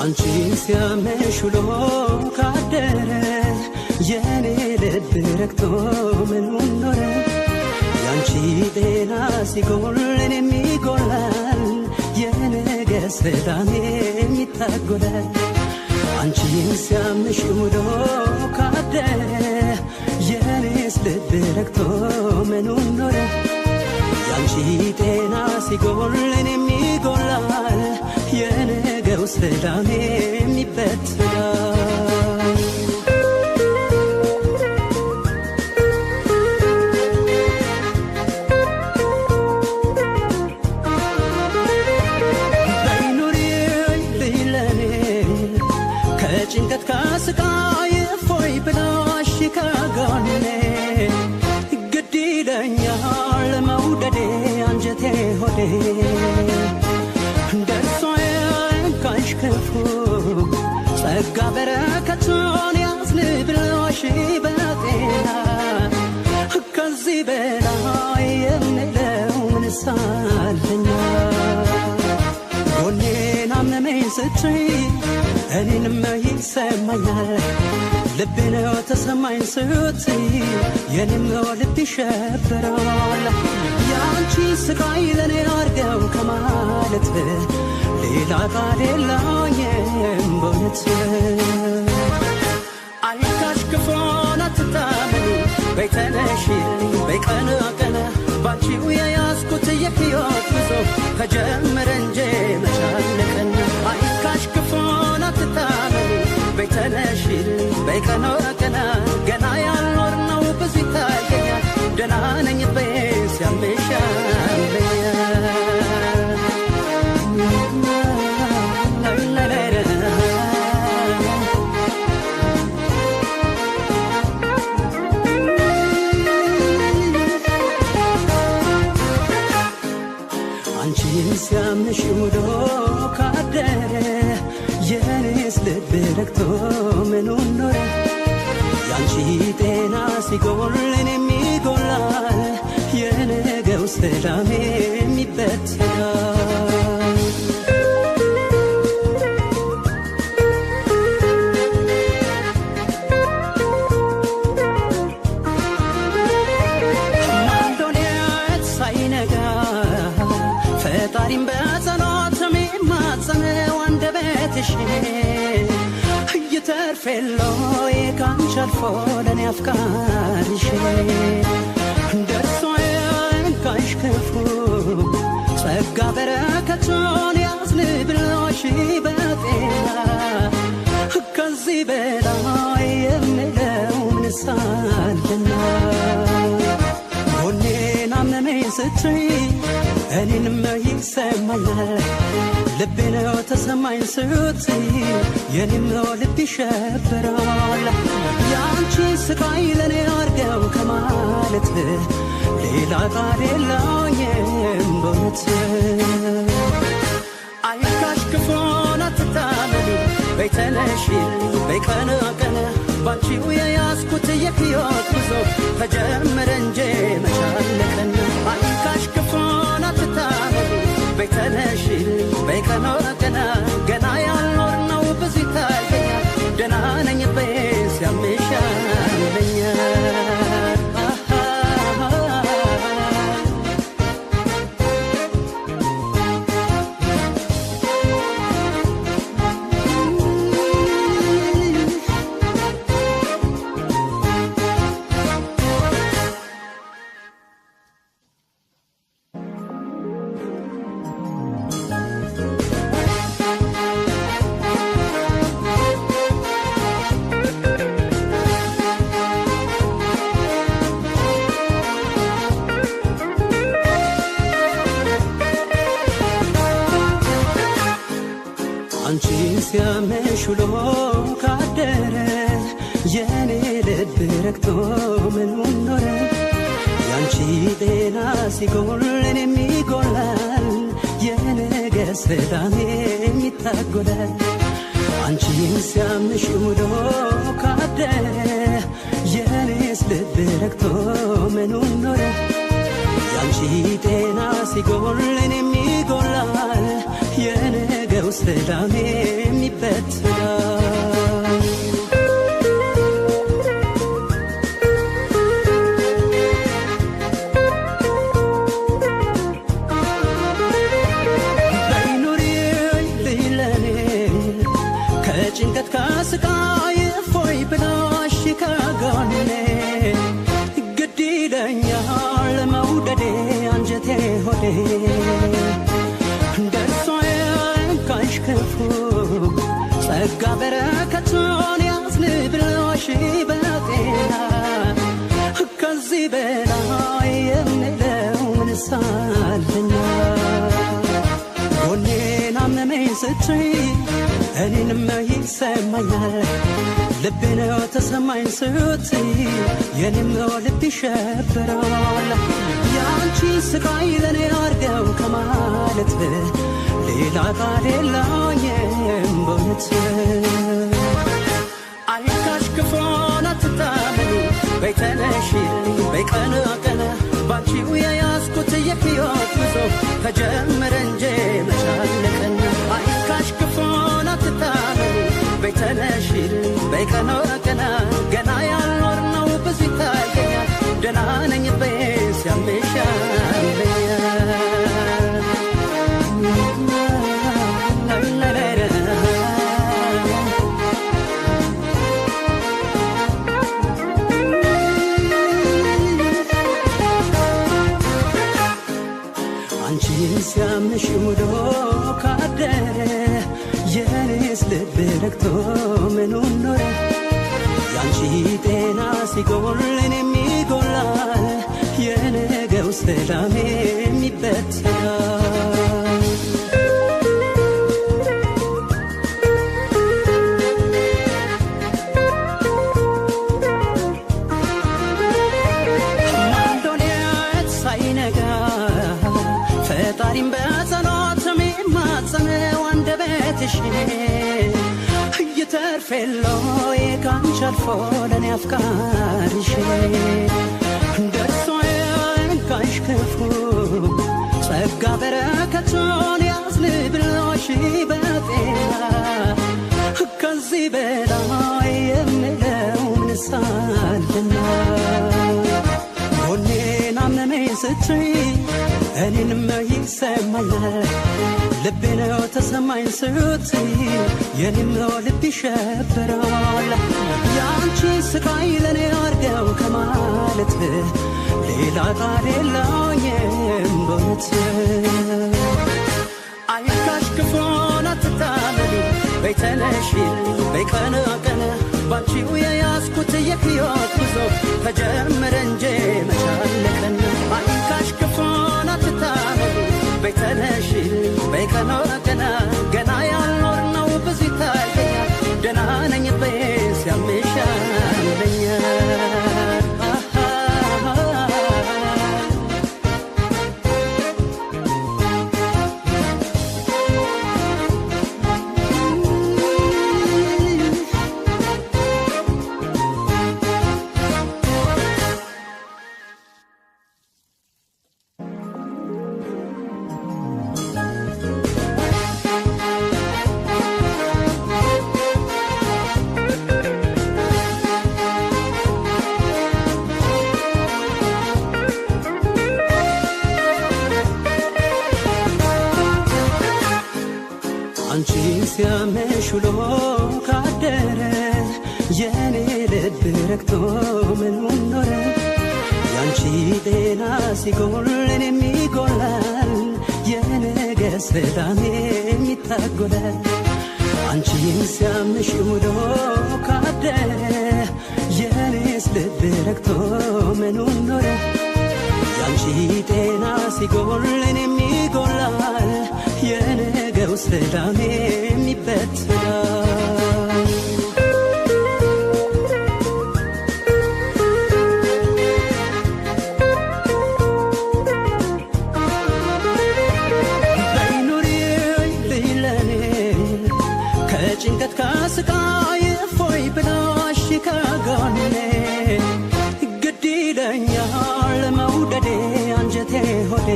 አንቺን ሲያመሽ ውሎ ካደረ የኔ ልብ ረክቶ ምኑን ኖረ ያንቺ ጤና ሲጎል እኔም ይጎላል የነገ ሰላሜም ይታጎላል አንቺን ሲያመሽ ውሎ ካደረ የኔስ ልብ ረክቶ ምኑን ኖረ ያንቺ ጤና ሲጎል እኔም ይጎላል የነገው ሰላሜም ይበትናል በይኑሪ ልይለኔ ከጭንቀት ከስቃይ እፎይ ብላሽ ከጎኔ ግድ ይለኛል መውደዴ አንጀቴ ሆዴ ደርሶ የንካሽ ክፉ ጸጋ በረከቱን ያዝንብሎሽ በጤና ከዚህ በላይ የምለው ምንስ አለኛ ጎኔን አመመኝ ስትይ እኔንም ይሰማኛል ልቤ ነው ተሰማኝ ስትይ የኔም ልብ ይሸበራል ያንቺ ስቃይ ለኔ አርገው ከማለት ሌላ ቃል የለኝም በእውነት አይንካሽ ክፉን አትታመኒ በይ ተነሺልኝ በይ ቀና ቀና ባንቺው የያዝኩት የሕይወት ጉዞ ከጀመረ እንጂ መች አለቀና አይንካሽ ክፉን አትታመኒ በይ ተነሺልኝ በይ ቀና ቀና ገና ያልኖርነው ብዙ ይታየኛል ደህና ነኝ በይ ሲያምሽ ያመኛል አንቺን ሲያምሽ ውሎ ካደረ የኔስ ልብ ረክቶ ምኑን ኖረ ያንቺ ጤና ሲጎል እኔም ይጎላል የነገው ሰላሜም ይበትናል ማንዶኔት ሳይነጋ ፈጣሪም በጸሎት የሚማጸነው አንደበትሽ ይተርፌሎይ ካንቺ አልፎ ለኔ አፍቃሪሽ ደርሶ የንካሽ ክፉ ጸጋ በረከቱን ያዝንብሎሽ በጤና ከዚህ በላይ የምለው ምንስ አለና ጎኔን አመመኝ ስትይ እኔንም ይሰማኛል ልቤ ነው ተሰማኝ ስትይ የኔም ልብ ይሸበራል ያንቺ ስቃይ ለኔ አርገው ከማለት ሌላ ቃል የለኝም በእውነት አይንካሽ ክፉን አትታመኒ በይ ተነሺልኝ በይ ቀና ቀና ባንቺው የያዝኩት የሕይወት ጉዞ ተጀመረ እንጂ መች አለቀና አይንካሽ ክፉን አትታመኒ በይ ተነሺልኝ በይ ቀና ቀና ገና ያልኖርነው ብዙ ይታየኛል ደህና ነኝ በይ ሲያምሽ ያመኛል አንቺን ሲያመሽ ውሎ ካደረ የኔ ልብ ረክቶ ምኑን ኖረ ያንቺ ጤና ሲጎል እኔም ይጎላል የነገ ሰላሜም ይታጎላል አንቺን ሲያመሽ ውሎ ካደረ የኔስ ልብ ረክቶ ምኑን ኖረ ያንቺ ጤና ሲጎል እኔም ይጎላል የነገው ሰላሜም የሚበትነው በይኑሪ ልለኔ ከጭንቀት ከስቃይ እፎይ ብላሽ ከጎኔ ግድ ይለኛል መውደዴ አንጀቴ ሆዴ ክፉ ጸጋ በረከቱን ያዝንብልሽ በጤና ከዚህ በላይ የምለው ምንሳለኛ ጎኔን አመመኝ ስትይ እኔንም ይሰማኛል ልቤ ነው ተሰማኝ ስትይ የኔም ልብ ይሸበራል ያንቺ ስቃይ ለኔ አርገው ከማለት ሌላ ቃል የለኝም በእውነት አይካሽ ክፉን አትታመኒ በይ ተነሺልኝ በይ ቀና ቀና ባንቺው የያዝኩት የሕይወት ጉዞ ተጀመረ እንጂ መች አለቀና አይካሽ ክፉን አትታመኒ በይ ተነሺልኝ በይ ቀና ቀና ገና ያልኖርነው ብዙ ይታየኛል ደህና ነኝ በይ ሲያምሻል ሲያምሽ ውሎ ካደረ የኔስ ልብ ረክቶ ምኑን ኖረ ያንቺ ጤና ሲጎል እኔም ይጎላል የነገው ሰላሜ የሚበትናል ማንዶሌት ሳይነጋ ፈጣሪም በጸሎት የሚማጸነው አንደበትሽ ይተርፌሎይ ካንቺ አልፎ ለኔ አፍቃሪሽ ደርሶ ያንካሽ ክፉ ጸጋ በረከቱን ያዝንብልሽ በጤና ከዚህ በላይ የምለው ምንሳለና ጎኔን አመመኝ ስትይ እኔንም ይሰማኛል ልቤ ነው ተሰማኝ ስትይ የኔም ልብ ይሸበራል ያንቺ ስቃይ ለኔ አርገው ከማለት ሌላ ቃል የለኝም በእውነት አይካሽ ክፉን አትታመኒ በይ ተነሺልኝ በይ ቀና ቀና ባንቺው የያዝኩት የሕይወት ጉዞ ተጀመረ እንጂ መች አለቀና አይካሽ ክፉን አትታመኒ በይ ተነሺልኝ በይ ቀና ቀና ገና ያልኖርነው ብዙ ይታየኛል ደህና ነኝ በይ ሲያምሻለኛል ሲያመሽ ውሎ ካደረ የኔ ልብ ረክቶ ምኑን ኖረ ያንቺ ጤና ሲጎል እኔም ይጎላል የነገ ሰላሜ የሚታጎላል አንቺን ሲያመሽ ውሎ ካደረ የኔስ ልብ ረክቶ ምኑን ኖረ ያንቺ ጤና ሲጎል እኔም ይጎላል የነገው ሰላሜ የሚበትናል በይኑሪ ልለኔ ከጭንቀት ከስቃይ እፎይ ብላሽ ከጎኔ ግድ ይለኛል መውደዴ አንጀቴ ሆዴ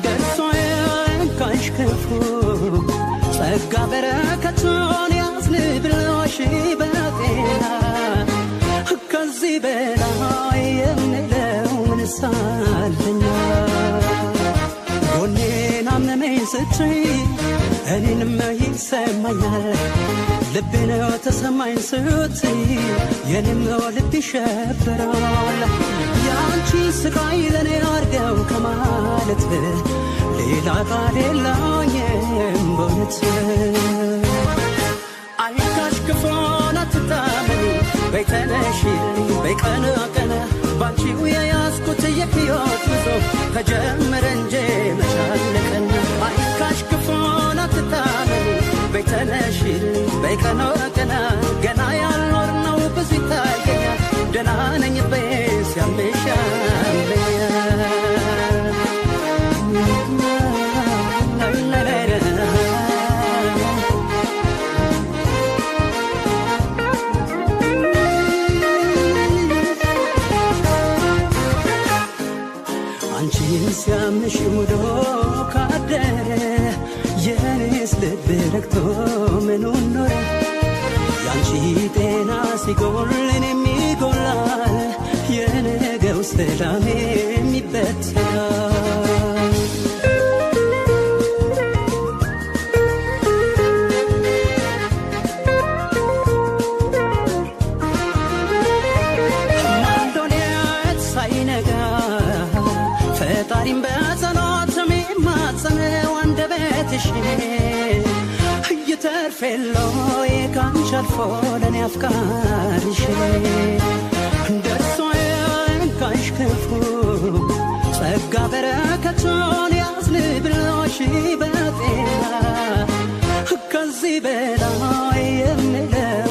ደርሶ ያንካሽ ክፉ ጸጋ በረከቱን ያዝንብሎሽ በጤና ከዚህ በላይ የምለው ምንስ አለኝ ጎኔን አመመኝ ስትይ እኔንም ይሰማኛል ልቤ ነው ተሰማኝ ስትይ የኔም ልብ ይሸበራል ያንቺ ስቃይ ለኔ አርገው ከማለት ሌላ ቃል የለኝም በእውነት አይታሽ ክፉን አትታመኒ በይ ተነሺልኝ በይ ቀና ቀና ባንቺው የያዝኩት የሕይወት ጉዞ ተጀመረ እንጂ መች አለቀና አይታሽ ክፉን አትታመኒ በይ ተነሺልኝ በይ ቀና ቀና ገና ያልኖርነው ብዙ ይታየኛል ደህና ነኝ በይ ሲያምሽ ያመኛል አንቺን ሲያምሽ ውሎ ካደረ የኔስ ልብ ረግቶ ምኑን ኖረ ያንቺ ጤና ሲጎል እኔም ይጎላል የነገው ሰላሜም ይበተናል ማንዶኔት ሳይነጋ ፈጣሪም በጸሎት የሚማጸነው አንደበትሽ እየተርፌሎይ ካንቺ አልፎ ለኔ አፍቃሪሽ ደርሶ የንካሽ ክፉ ጸጋ በረከቱን ያዝንብሎሽ በጤና ከዚህ በላይ የምለው